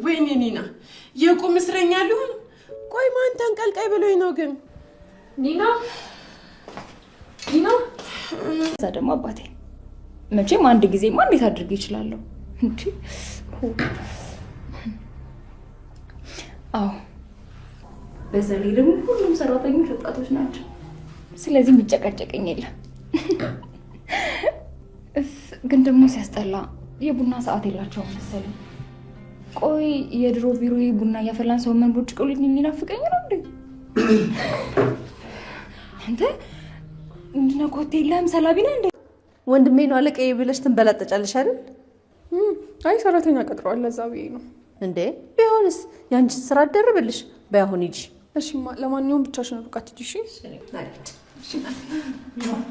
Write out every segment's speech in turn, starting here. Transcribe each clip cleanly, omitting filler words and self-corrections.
ወይኔ ኒና የቁም እስረኛ ሊሆን ቆይ ማን ተንቀልቀይ ብሎኝ ነው ግን ኒና ደግሞ አባቴ መቼም አንድ ጊዜ ማን እንዴት አድርጌ ይችላል እንዴ አዎ በዛ ላይ ደግሞ ሁሉም ሰራተኞች ወጣቶች ናቸው ስለዚህ ቢጨቀጨቀኝ የለም ግን ደግሞ ሲያስጠላ የቡና ሰዓት የላቸው መሰለኝ ቆይ የድሮ ቢሮ ቡና ያፈላን ሰው ምን ብርጭቆልኝ የሚናፍቀኝ ነው እንዴ አንተ እንዴ ኮቴ ለም ሰላቢና እንዴ ወንድሜ ነው አለቀዬ ብለሽ ትንበላጠጫለሽ አይደል አይ ሰራተኛ ቀጥሯል ለዛው ነው እንዴ ቢሆንስ ያንቺን ስራ አደረብልሽ ባይሆን ይጂ እሺማ ለማንኛውም ብቻሽን ሩቃት ትጂ እሺ ማለት እሺ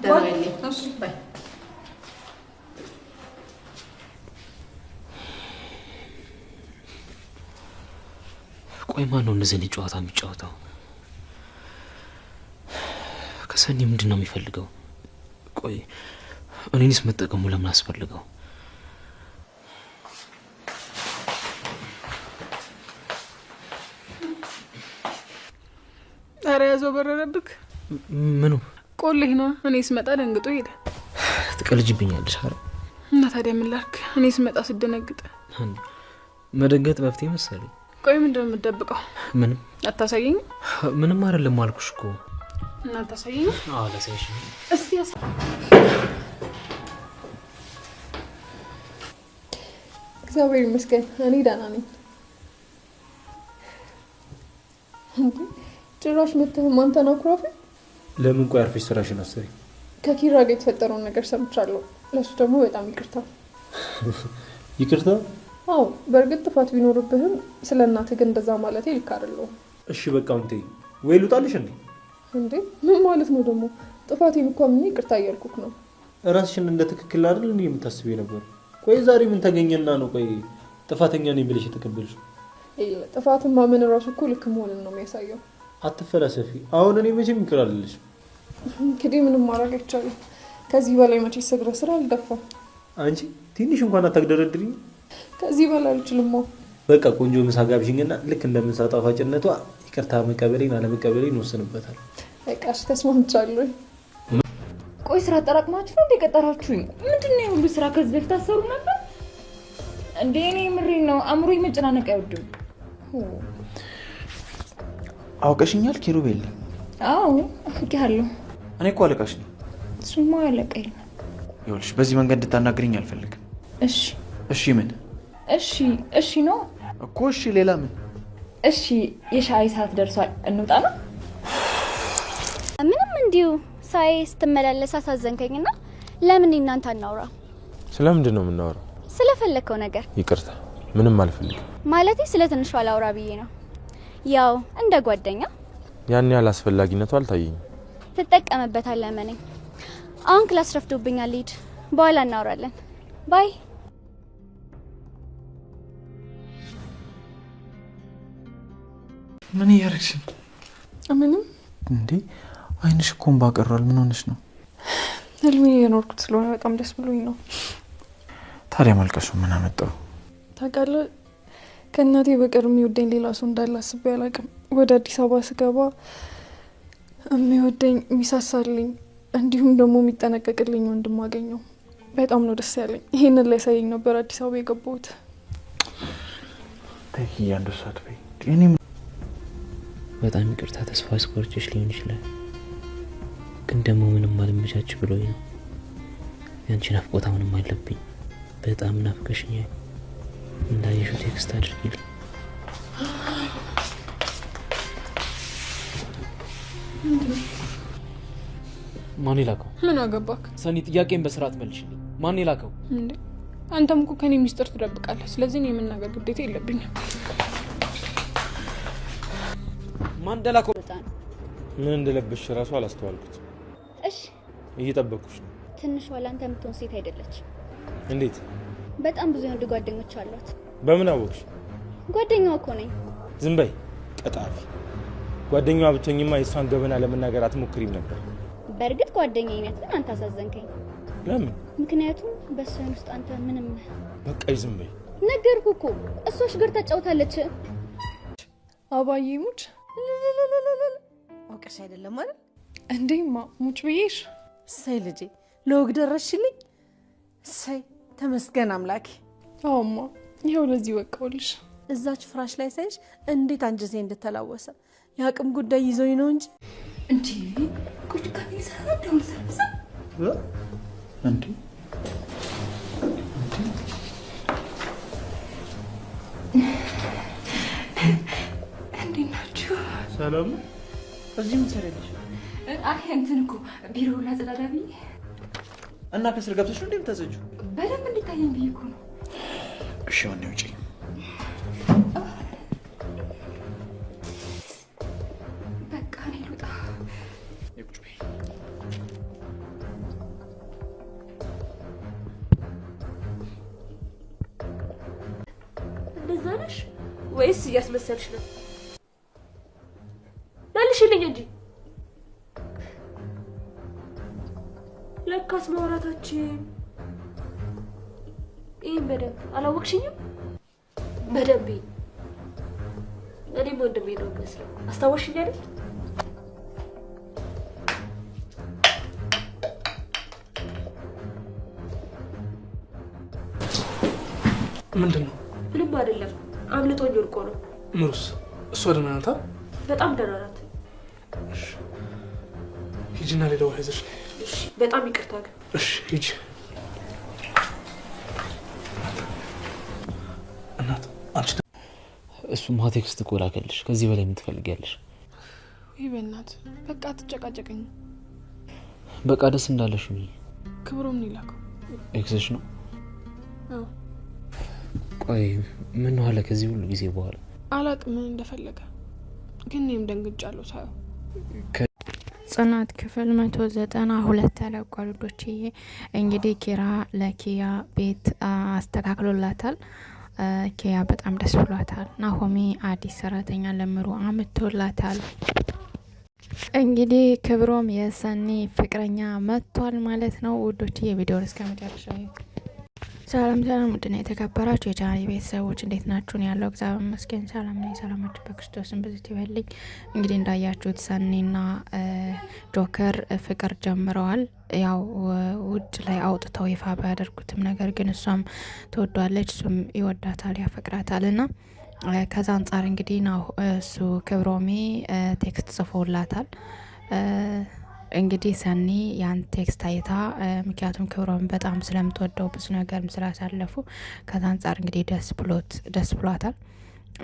ደህና እሺ ባይ ቆይ ማን ነው እንደዚህ ጨዋታ የሚጫወተው ከሰኒ ምንድነው የሚፈልገው ቆይ እኔንስ መጠቀሙ ለምን አስፈልገው አረ ያዘው በረረብክ ምኑ ቆልህ ነው እኔ ስመጣ ደንግጦ ሄደ ትቀልጅብኛለሽ አረ እና ታዲያ ምን ላድርግ እኔ ስመጣ ስደነግጥ መደንገጥ መፍትሄ መሰለኝ ቆይ ምንድነው የምትደብቀው ምንም አታሳየኝ ምንም አይደለም አልኩሽ እኮ እና አታሳየኝ አዎ ለሰይሽ እስቲ እግዚአብሔር ይመስገን እኔ ደህና ነኝ ጭራሽ መተህ ማንተና ኩራፊ ለምን ቆይ አርፈሽ ስራሽን አሰሪ ከኪራ ጋር የተፈጠረውን ነገር ሰምቻለሁ ለሱ ደግሞ በጣም ይቅርታ አዎ በርግጥ ጥፋት ቢኖርብህም ስለናተ ግን እንደዛ ማለት ልክ አይደለም እሺ በቃ አንተ ወይ ልውጣልሽ እንዴ ምን ማለት ነው ደግሞ ጥፋቴን እንኳን ምን ይቅርታ እያልኩክ ነው ራስሽን እንደ ትክክል አይደል እንዴ የምታስቢው ነበር ቆይ ዛሬ ምን ተገኘና ነው ቆይ ጥፋተኛ ነኝ ብለሽ ተቀበልሽ ጥፋትን ማመን ራሱ እኮ ልክ መሆንን ነው የሚያሳየው አትፈላሰፊ አሁን እኔ መቼም ይከራልልሽ እንግዲህ ምንም ማድረግ አይቻልም ከዚህ በላይ መቼ ሰግረ ስራ አልደፋም አንቺ ትንሽ እንኳን አታግደረድሪኝ ከዚህ በላይ አልችልም በቃ ቆንጆ ምሳ ጋብዥኝና ልክ እንደምንሳ ጣፋጭነቷ ይቅርታ መቀበሌን አለመቀበሌን ወስንበታል በቃሽ ተስማምቻለሁ ቆይ ስራ ተራቅማችሁ ነው እንደቀጠራችሁኝ ምንድነው ሁሉ ስራ ከዚህ በፊት አሰሩ ነበር እንዴ እኔ ምሬን ነው አምሮይ መጨናነቅ አይወድም አውቀሽኛል ኪሩቤል አዎ አውቄሃለሁ እኔ እኮ አለቃሽ ነኝ እሱማ አለቃዬ ነው ይኸውልሽ በዚህ መንገድ እንድታናግሪኝ አልፈልግም እሺ ምን እሺ ነው እኮ እሺ ሌላ ምን እሺ የሻይ ሰዓት ደርሷል እንውጣ ነው ምንም እንዲሁ ሳይ ስትመላለስ አሳዘንከኝና ለምን እናንተ አናውራ ስለምንድን ነው የምናወራው ስለፈለከው ነገር ይቅርታ ምንም አልፈልግም ማለቴ ስለትንሿ አላውራ ብዬ ነው ያው እንደ ጓደኛ ያን ያህል አስፈላጊነቱ አልታየኝም ትጠቀምበታለህ መነኝ አሁን ክላስ ረፍዶብኛል ሊድ በኋላ እናወራለን ባይ ምን ያርክሽ ምንም እንዴ አይንሽ ኮምባ ቀራል ምን ሆነሽ ነው ህልሜ የኖርኩት ስለሆነ በጣም ደስ ብሎኝ ነው ታዲያ መልቀሱ ምን አመጣው ታውቃለህ ከእናቴ በቀር የሚወደኝ ሌላ ሰው እንዳለ አስቤ አላውቅም ወደ አዲስ አበባ ስገባ የሚወደኝ የሚሳሳልኝ እንዲሁም ደግሞ የሚጠነቀቅልኝ ወንድም አገኘው በጣም ነው ደስ ያለኝ ይሄንን ላይ ሳይኝ ነበር አዲስ አበባ የገባሁት ተኪያ እንደሳት በይ እኔ በጣም ይቅርታ ተስፋ አስቆርጬሽ ሊሆን ይችላል ግን ደግሞ ምንም አልመቻች ብሎኝ ነው ያንቺ ናፍቆት ምንም አለብኝ በጣም ናፍቀሽኛል እንዳየሽው ቴክስት አድርጊልኝ ማን ይላከው ምን አገባክ ሰኒ ጥያቄን በስርዓት መልሽልኝ ማን ይላከው እንዴ አንተም እኮ ከኔ ሚስጥር ትደብቃለህ ስለዚህ እኔ የምናገር ግዴታ የለብኝም ማን ደላከው ምን እንደለበሽ ራሱ አላስተዋልኩት እሺ እየጠበቅኩሽ ነው ትንሽ ዋላንተ የምትሆን ሴት አይደለች እንዴት በጣም ብዙ ወንድ ጓደኞች አሏት በምን አወቅሽ ጓደኛዋ እኮ ነኝ ዝም በይ ቀጣፊ ጓደኛዋ ብትሆኝማ የሷን ገበና ለመናገር አትሞክሪም ነበር በርግጥ ጓደኛዬ ነህ አንተ አሳዘንከኝ ለምን ምክንያቱም በሷን ውስጥ አንተ ምንም በቃ ዝም በይ ነገርኩ እኮ እሷ ሽገር ተጫውታለች። አባዬ ሙች አውቀሽ አይደለም ማለት እንዴማ ሙች ብዬሽ። እሰይ ልጄ ለወግ ደረሽልኝ። እሰይ ተመስገን አምላኬ። አዎማ ይኸው ለዚህ በቃውልሽ። እዛች ፍራሽ ላይ ሳይሽ እንዴት አንጀቴ እንደተላወሰ የአቅም ጉዳይ ይዞኝ ነው እንጂ እንዴ ቁጭ ካለ ይሰራ ደውል ሰብሰ እንዴ እንዴት ናችሁ? ሰላም ነው? እዚህ ምን ትሰሪያለሽ? አይ እንትን እኮ ቢሮ ላጸዳዳ ብዬ እና ከስር ገብተሽ ነው እንደምታዘጁ? በደንብ እንዲታየኝ ብዬ እኮ ነው። እሺ አሁን ውጪ። በቃ እኔ ልውጣ። የቁጭ በይ። እንደዛ ነሽ ወይስ እያስመሰልሽ ነው? መልሽልኝ እንጂ። ለካስ ማውራታችን ይህን በደንብ አላወቅሽኝም? በደንብ እኔም ወንድሜ ነው መስለው አስታወሽኝ አይደል? ምንድን ነው? ምንም አይደለም፣ አምልጦኝ ወድቆ ነው። ምሩስ? እሷ ደህና ናት? በጣም ደህና ናት። ሂጂና ሌላ ውሃ ይዘሽ ነይ። እሺ፣ በጣም ይቅርታ ግን። እሺ ሂጂ። እናት አንቺ እሱማ ቴክስት እኮ ላከልሽ። ከዚህ በላይ ምን ትፈልጊያለሽ? ወይ በእናት በቃ አትጨቃጨቀኝ። በቃ ደስ እንዳለሽ ነው። ክብሩም ይላከው ኤክስሽ ነው? አዎ። ቆይ ምን ነው አለ ከዚህ ሁሉ ጊዜ በኋላ? አላቅም ምን እንደፈለገ ግን እኔም ደንግጫለሁ ሳየው። ጽናት ክፍል 192 ተለቋል ውዶችዬ። እንግዲህ ኪራ ለኪያ ቤት አስተካክሎላታል። ኪያ በጣም ደስ ብሏታል። ናሆሚ አዲስ ሰራተኛ ለምሩ አምጥቶላታል። እንግዲህ ክብሮም የሰኒ ፍቅረኛ መጥቷል ማለት ነው ውዶችዬ። ቪዲዮውን እስከ መጨረሻ ሰላም ሰላም፣ ውድና የተከበራችሁ የቻናሌ ቤተሰቦች እንዴት ናችሁን? ያለው እግዚአብሔር ይመስገን ሰላም ነኝ። ሰላማችሁ በክርስቶስን ብዙ ይበልኝ። እንግዲህ እንዳያችሁት ሰኒና ጆከር ፍቅር ጀምረዋል። ያው ውጭ ላይ አውጥተው ይፋ ባያደርጉትም ነገር ግን እሷም ትወዷለች፣ እሱም ይወዳታል፣ ያፈቅራታል እና ከዛ አንጻር እንግዲህ ነው እሱ ክብሮሜ ቴክስት ጽፎላታል። እንግዲህ ሰኒ ያን ቴክስት አይታ ምክንያቱም ክብሮም በጣም ስለምትወደው ብዙ ነገርም ስላሳለፉ ከዛ አንጻር እንግዲህ ደስ ብሏታል።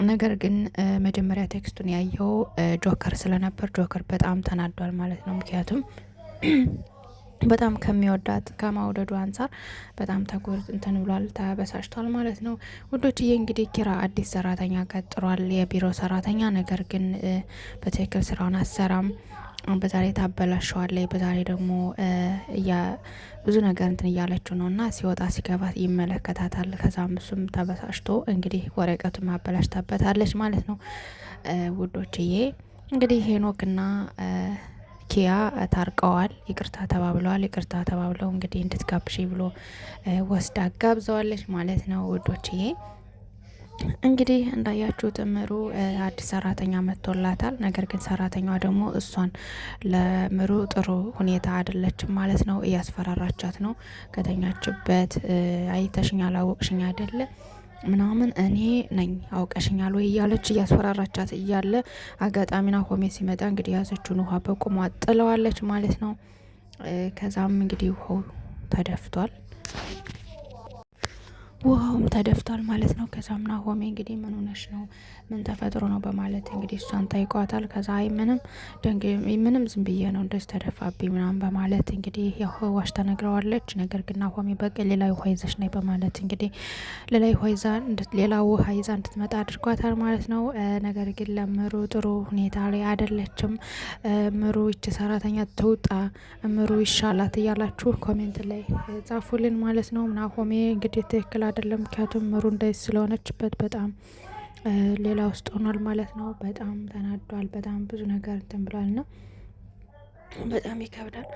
ነገር ግን መጀመሪያ ቴክስቱን ያየው ጆከር ስለነበር ጆከር በጣም ተናዷል ማለት ነው። ምክንያቱም በጣም ከሚወዳት ከማውደዱ አንጻር በጣም እንትን ብሏል፣ ተበሳጭቷል ማለት ነው ውዶችዬ። እንግዲህ ኪራ አዲስ ሰራተኛ ቀጥሯል፣ የቢሮ ሰራተኛ። ነገር ግን በትክክል ስራውን አሰራም። በዛሬ ታበላሸዋለች፣ በዛሬ ደግሞ ብዙ ነገር እንትን እያለችው ነው እና ሲወጣ ሲገባት ይመለከታታል። ከዛም እሱም ተበሳጭቶ እንግዲህ ወረቀቱን ማበላሽታበታለች ማለት ነው ውዶችዬ። እንግዲህ ሄኖክና ኪያ ታርቀዋል፣ ይቅርታ ተባብለዋል። ይቅርታ ተባብለው እንግዲህ እንድትጋብሽ ብሎ ወስዳ ጋብዘዋለች ማለት ነው ውዶችዬ። እንግዲህ እንዳያችሁት ምሩ አዲስ ሰራተኛ መጥቶላታል። ነገር ግን ሰራተኛዋ ደግሞ እሷን ለምሩ ጥሩ ሁኔታ አይደለችም ማለት ነው። እያስፈራራቻት ነው። ከተኛችበት አይተሽኛል፣ አወቅሽኝ አይደለ ምናምን እኔ ነኝ አውቀሽኛል ወይ እያለች እያስፈራራቻት እያለ አጋጣሚ ናሆሜ ሲመጣ እንግዲህ ያዘችውን ውሃ በቁሟ ጥለዋለች ማለት ነው። ከዛም እንግዲህ ውሃው ተደፍቷል ማለት ነው። ከዛም ናሆሜ እንግዲህ ምን ሆነሽ ነው ምን ተፈጥሮ ነው በማለት እንግዲህ እሷን ጠይቋታል። ከዛ አይ ምንም ዝም ብዬ ነው እንደዚህ ተደፋብኝ ምናምን በማለት እንግዲህ ያው ዋሽ ተነግረዋለች። ነገር ግን ናሆሜ በቃ ሌላ ውሃ ይዘሽ ነይ በማለት እንግዲህ ሌላ ውሃ ይዛ እንድትመጣ አድርጓታል ማለት ነው። ነገር ግን ለምሩ ጥሩ ሁኔታ ላይ አይደለችም። ምሩ ይቺ ሰራተኛ ትውጣ፣ ምሩ ይሻላት እያላችሁ ኮሜንት ላይ ጻፉልን ማለት ነው። ናሆሜ እንግዲህ ትክክል አይደለም፣ ምክንያቱም ምሩ እንደዚህ ስለሆነችበት በጣም ሌላ ውስጥ ሆኗል ማለት ነው። በጣም ተናዷል። በጣም ብዙ ነገር እንትን ብሏል ና በጣም ይከብዳል።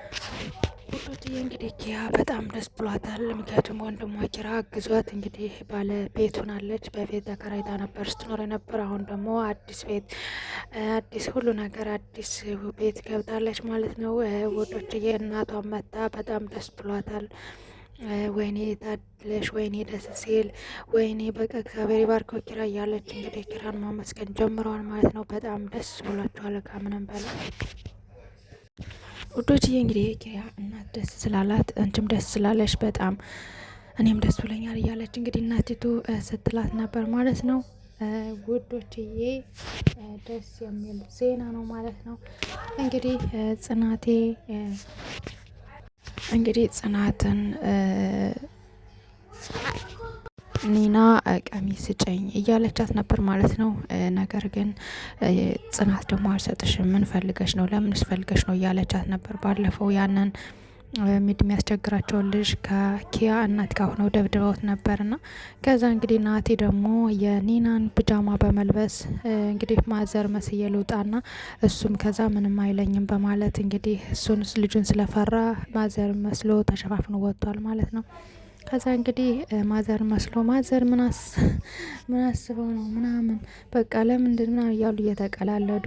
ውዶችዬ እንግዲህ ኪያ በጣም ደስ ብሏታል። ምክንያቱም ወንድሟ ኪራ አግዟት እንግዲህ ባለ ቤት ሆናለች። በቤት ተከራይታ ነበር ስትኖር የነበር። አሁን ደግሞ አዲስ ቤት አዲስ ሁሉ ነገር አዲስ ቤት ገብታለች ማለት ነው ውዶችዬ። እናቷን መታ በጣም ደስ ብሏታል። ወይኔ ታድለሽ፣ ወይኔ ደስ ሲል፣ ወይኔ በቃ እግዚአብሔር ባርከው ኪራ እያለች እንግዲህ ኪራን ማመስገን ጀምረዋል ማለት ነው። በጣም ደስ ብሏቸዋል ከምንም በላይ ውዶችዬ። እንግዲህ ኪያ እናት ደስ ስላላት አንቺም ደስ ስላለሽ በጣም እኔም ደስ ብሎኛል እያለች እንግዲህ እናቲቱ ስትላት ነበር ማለት ነው ውዶችዬ። ደስ የሚል ዜና ነው ማለት ነው። እንግዲህ ጽናትን ኒና ቀሚስ ስጨኝ እያለቻት ነበር ማለት ነው። ነገር ግን ጽናት ደግሞ አልሰጥሽም፣ ምን ፈልገሽ ነው፣ ለምንስ ፈልገሽ ነው እያለቻት ነበር። ባለፈው ያንን ሚድ የሚያስቸግራቸውን ልጅ ከኪያ እናት ጋር ሆነው ደብድበውት ነበርና ከዛ እንግዲህ ናቲ ደግሞ የኒናን ፒጃማ በመልበስ እንግዲህ ማዘር መስዬ ልውጣና እሱም ከዛ ምንም አይለኝም በማለት እንግዲህ እሱን ልጁን ስለፈራ ማዘር መስሎ ተሸፋፍኖ ወጥቷል ማለት ነው። ከዛ እንግዲህ ማዘር መስሎ ማዘር ምን አስበው ነው ምናምን በቃ ለምንድን ምናምን እያሉ እየተቀላለዱ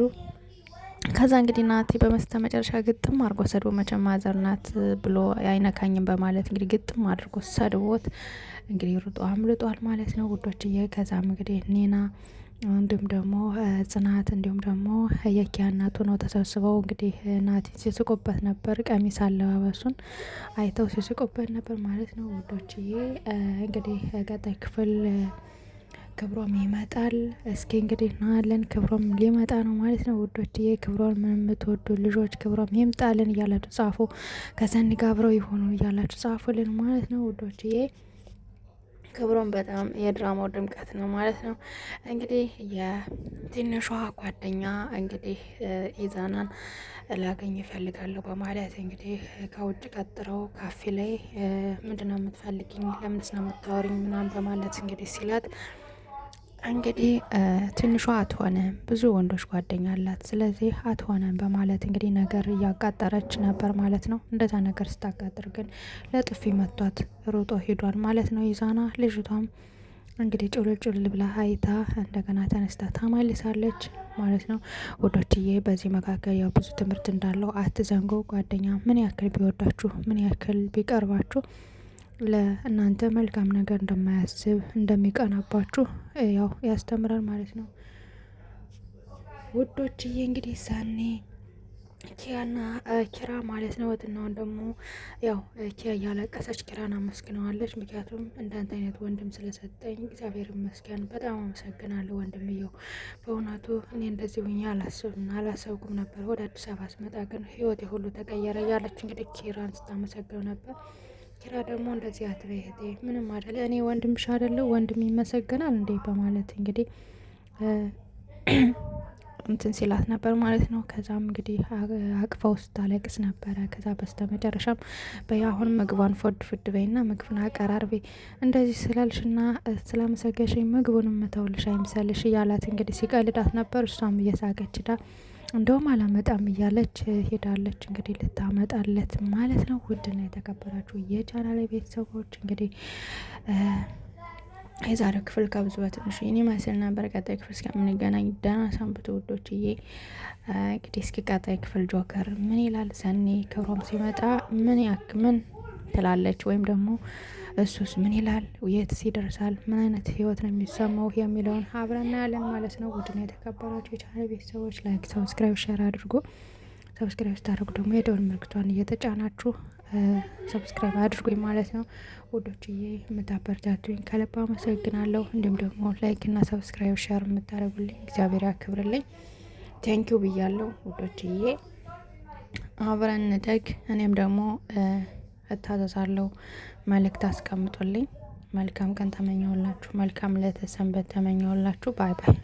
ከዛ እንግዲህ ናቲ በመስተ መጨረሻ ግጥም አድርጎ ሰድቦ መቼም ማዘር ናት ብሎ አይነካኝም በማለት እንግዲህ ግጥም አድርጎ ሰድቦት እንግዲህ ሩጦ አምልጧል ማለት ነው ውዶችዬ። ከዛም እንግዲህ ኒና እንዲሁም ደግሞ ጽናት እንዲሁም ደግሞ የኪያ እናቱ ነው ተሰብስበው እንግዲህ ናቲ ሲስቁበት ነበር። ቀሚስ አለባበሱን አይተው ሲስቁበት ነበር ማለት ነው ውዶችዬ። እንግዲህ ቀጣይ ክፍል ክብሮም ይመጣል። እስኪ እንግዲህ እናያለን። ክብሮም ሊመጣ ነው ማለት ነው ውዶችዬ። ክብሮም ምን የምትወዱ ልጆች ክብሮም ይምጣልን እያላችሁ ጻፉ። ከሰኒ ጋር አብረው ይሆኑ እያላችሁ ጻፉልን ማለት ነው ውዶችዬ። ክብሮም በጣም የድራማው ድምቀት ነው ማለት ነው። እንግዲህ የትንሿ ጓደኛ እንግዲህ ኢዛናን ላገኝ ይፈልጋለሁ በማለት እንግዲህ ከውጭ ቀጥረው ካፌ ላይ ምንድነው የምትፈልጊኝ፣ ለምንስ ነው የምታወሪኝ ምናምን በማለት እንግዲህ ሲላት እንግዲህ ትንሿ አትሆንም ብዙ ወንዶች ጓደኛ አላት፣ ስለዚህ አትሆንም በማለት እንግዲህ ነገር እያቃጠረች ነበር ማለት ነው። እንደዛ ነገር ስታቃጥር ግን ለጥፊ መቷት ሮጦ ሄዷል ማለት ነው ኢዛና። ልጅቷም እንግዲህ ጭውልጭል ብላ አይታ እንደገና ተነስታ ታማልሳለች ማለት ነው ውዶችዬ። በዚህ መካከል ያው ብዙ ትምህርት እንዳለው አትዘንጉ። ጓደኛ ምን ያክል ቢወዳችሁ ምን ያክል ቢቀርባችሁ ለእናንተ መልካም ነገር እንደማያስብ እንደሚቀናባችሁ ያው ያስተምራል ማለት ነው ውዶችዬ። እንግዲህ ሳኔ ኪያና ኪራ ማለት ነው ወጥናውን ደግሞ ያው ኪያ እያለቀሰች ኪራን አመስግነዋለች። ምክንያቱም እንዳንተ አይነት ወንድም ስለሰጠኝ እግዚአብሔር ይመስገን፣ በጣም አመሰግናለሁ ወንድምየው። በእውነቱ እኔ እንደዚህ ሁኜ አላሰብኩም ነበር። ወደ አዲስ አበባ ስመጣ ግን ህይወቴ ሁሉ ተቀየረ እያለች እንግዲህ ኪራን ስታመሰግነው ነበር። ኪራ ደግሞ እንደዚህ አትበይ እህቴ፣ ምንም አይደለ፣ እኔ ወንድምሽ አይደለሁ፣ ወንድም ይመሰገናል እንዴ በማለት እንግዲህ እንትን ሲላት ነበር ማለት ነው። ከዛም እንግዲህ አቅፋው ስታለቅስ ነበረ። ከዛ በስተ መጨረሻም በያሁን ምግቧን ፎድ በይና ምግቡን አቀራርቤ እንደዚህ ስላልሽና ስላመሰገሽኝ ምግቡን መተውልሽ አይምሰልሽ እያላት እንግዲህ ሲቀልዳት ነበር። እሷም እየሳቀች ዳ እንደውም አላመጣም እያለች ሄዳለች እንግዲህ ልታመጣለት ማለት ነው። ውድና የተከበራችሁ የቻናሌ ቤተሰቦች እንግዲህ የዛሬው ክፍል ከብዙ በትንሹ ይህን ይመስል ነበር። ቀጣይ ክፍል እስከምንገናኝ ደህና ሰንብቱ ውዶችዬ። እንግዲህ እስኪ ቀጣይ ክፍል ጆከር ምን ይላል፣ ሰኒ ክብሮም ሲመጣ ምን ትላለች፣ ወይም ደግሞ እሱስ ምን ይላል፣ የትስ ይደርሳል፣ ምን አይነት ህይወት ነው የሚሰማው የሚለውን አብረን እናያለን ማለት ነው። ውድና የተከበራችሁ የቻናሌ ቤተሰቦች ላይክ፣ ሰብስክራይብ፣ ሼር አድርጉ። ሰብስክራይብ ስታደርጉ ደግሞ የደወል ምልክቷን እየተጫናችሁ ሰብስክራይብ አድርጉኝ ማለት ነው ውዶችዬ። የምታበረታቱኝ ከልብ አመሰግናለሁ። እንዲሁም ደግሞ ላይክ እና ሰብስክራይብ ሼር የምታደርጉልኝ እግዚአብሔር ያክብርልኝ። ቴንኪው ብያለሁ ውዶችዬ። አብረን እንደግ። እኔም ደግሞ እታዘዛለሁ። መልእክት አስቀምጡልኝ። መልካም ቀን ተመኘውላችሁ። መልካም ለተሰንበት ተመኘውላችሁ። ባይ ባይ።